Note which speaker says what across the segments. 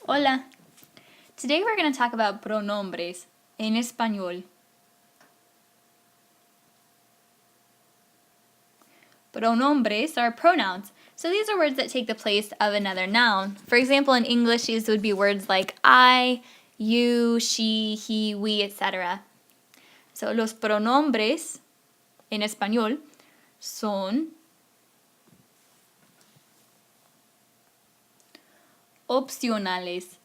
Speaker 1: Hola! Today we're going to talk about pronombres en español. Pronombres are pronouns. So these are words that take the place of another noun. For example, in English, these would be words like I, you, she, he, we, etc. So los pronombres en español son opcionales.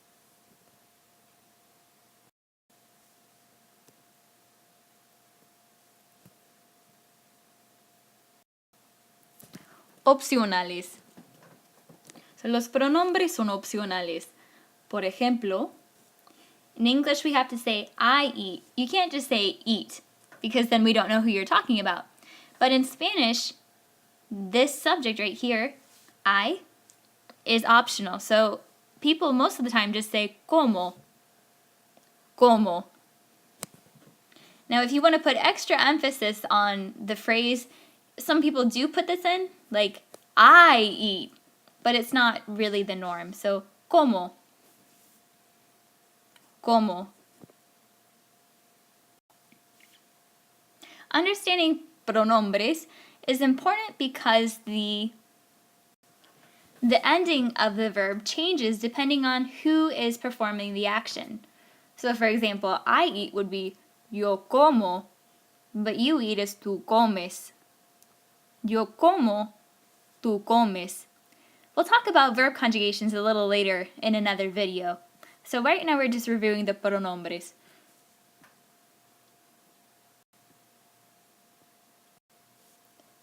Speaker 1: Opcionales. So los pronombres son opcionales. Por ejemplo, in English we have to say I eat. You can't just say eat because then we don't know who you're talking about. But in Spanish, this subject right here, I, is optional. So people most of the time just say como. Como. Now if you want to put extra emphasis on the phrase, some people do put this in, like I eat, but it's not really the norm. So como. Como. Understanding pronombres is important because the ending of the verb changes depending on who is performing the action. So for example, I eat would be yo como, but you eat is tú comes. Yo como, tú comes. We'll talk about verb conjugations a little later in another video. So right now we're just reviewing the pronombres.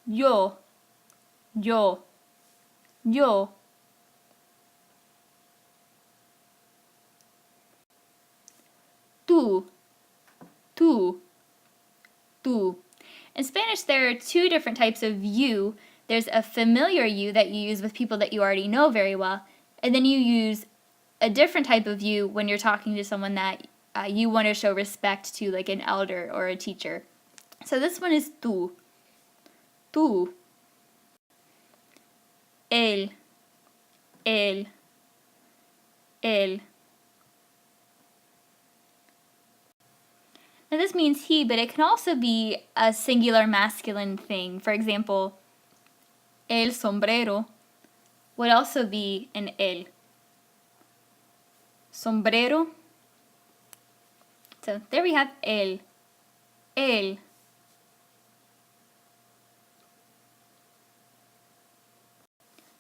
Speaker 1: Yo, yo, yo. Tú, tú, tú. In Spanish, there are two different types of you. There's a familiar you that you use with people that you already know very well, and then you use a different type of you when you're talking to someone that you want to show respect to, like an elder or a teacher. So this one is tú. Tú. Él. Él. Él. Now this means he, but it can also be a singular masculine thing. For example, el sombrero would also be an él. Sombrero. So there we have él. Él.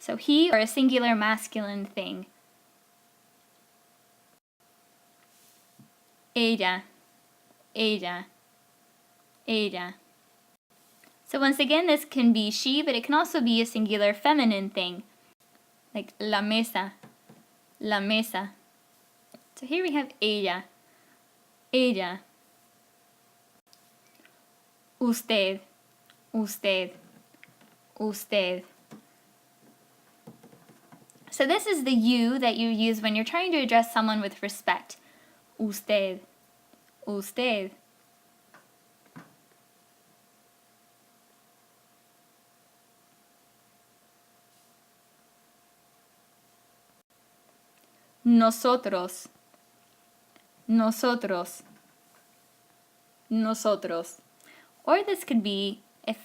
Speaker 1: So he, or a singular masculine thing. Ella. Ella. Ella. So once again, this can be she, but it can also be a singular feminine thing, like la mesa, la mesa. So here we have ella, ella. Usted, usted, usted. So this is the you that you use when you're trying to address someone with respect. Usted, usted. Nosotros, nosotros, nosotros. Or this could be, if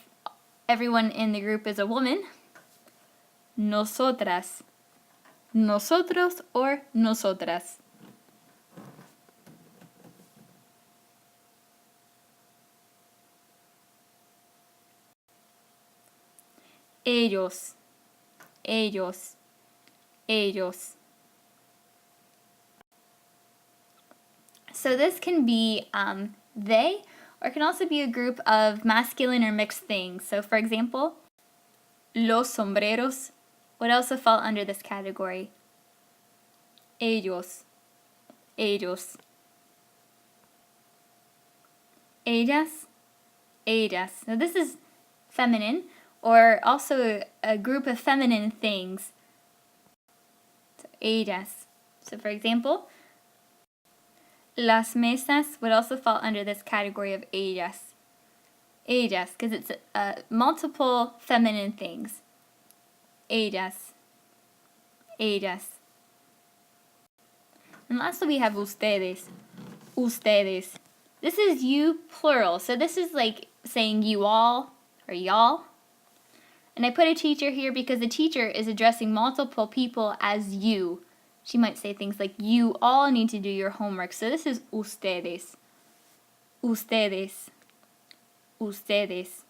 Speaker 1: everyone in the group is a woman, nosotras, nosotros, or nosotras. Ellos, ellos, ellos. So this can be they, or it can also be a group of masculine or mixed things. So for example, los sombreros would also fall under this category. Ellos, ellos. Ellas, ellas. Now this is feminine, or also a group of feminine things. So ellas. So for example, las mesas would also fall under this category of ellas. Ellas, because it's multiple feminine things. Ellas. Ellas. And lastly, we have ustedes. Ustedes. This is you plural. So this is like saying you all or y'all. And I put a teacher here because the teacher is addressing multiple people as you. She might say things like, you all need to do your homework. So this is ustedes. Ustedes. Ustedes.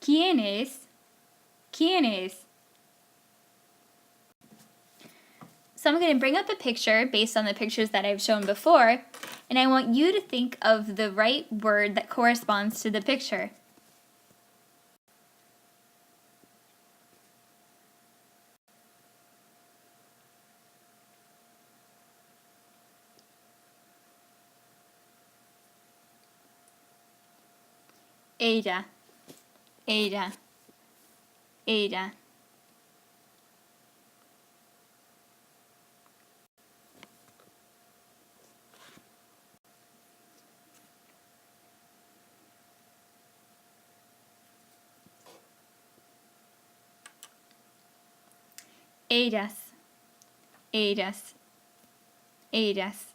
Speaker 1: ¿Quiénes? ¿Quiénes? So I'm going to bring up a picture based on the pictures that I've shown before, and I want you to think of the right word that corresponds to the picture. Ella, ella, ella. Ellas, ellas, ellas.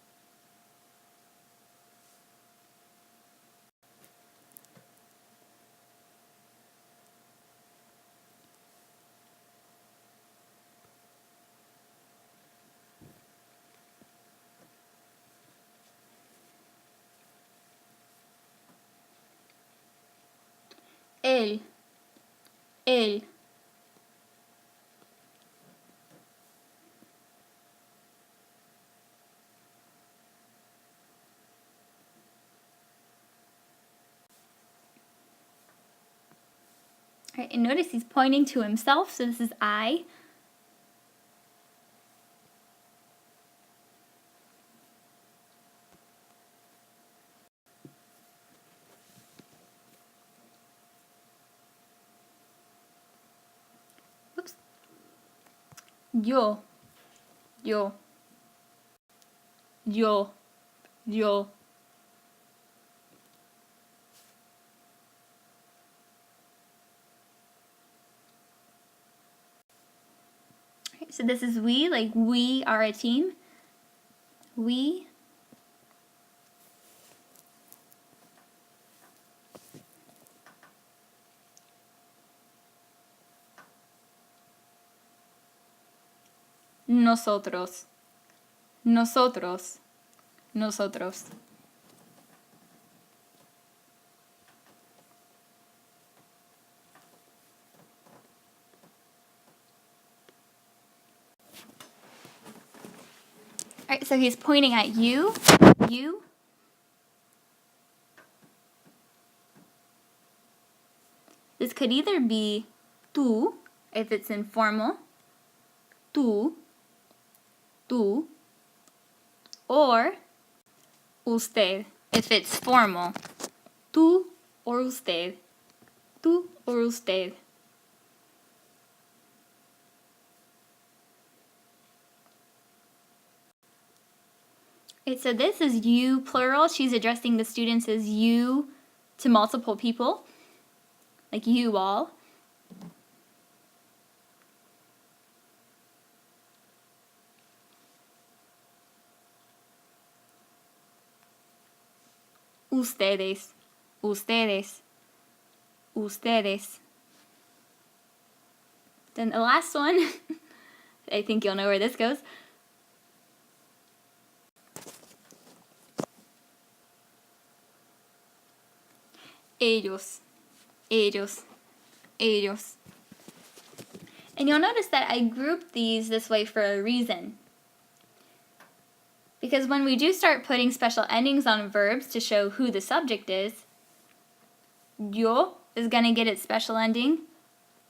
Speaker 1: Él, él. All right, and notice he's pointing to himself, so this is I. Oops. Yo, yo, yo, yo. So this is we, like we are a team. We. Nosotros. Nosotros. Nosotros. All right, so he's pointing at you, you. This could either be tú, if it's informal, tú, or usted, if it's formal, tú or usted, tú or usted. Okay, so this is you plural. She's addressing the students as you to multiple people, like you all. Ustedes, ustedes, ustedes. Then the last one, I think you'll know where this goes. Ellos, ellos, ellos. And you'll notice that I grouped these this way for a reason. Because when we do start putting special endings on verbs to show who the subject is, yo is going to get its special ending,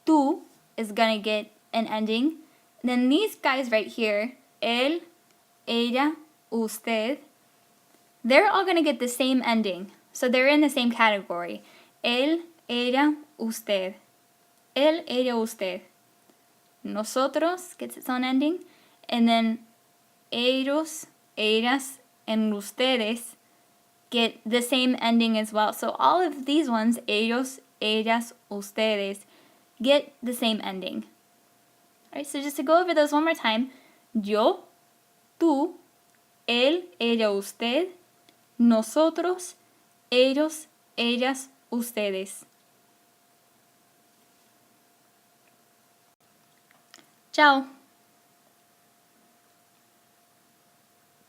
Speaker 1: tú is going to get an ending, and then these guys right here, él, ella, usted, they're all going to get the same ending. So they're in the same category. Él, ella, usted. Él, ella, usted. Nosotros gets its own ending. And then ellos, ellas, and ustedes get the same ending as well. So all of these ones, ellos, ellas, ustedes, get the same ending. Alright, so just to go over those one more time. yo, tú, él, ella, usted, nosotros, ellos, ellas, ustedes. Chao.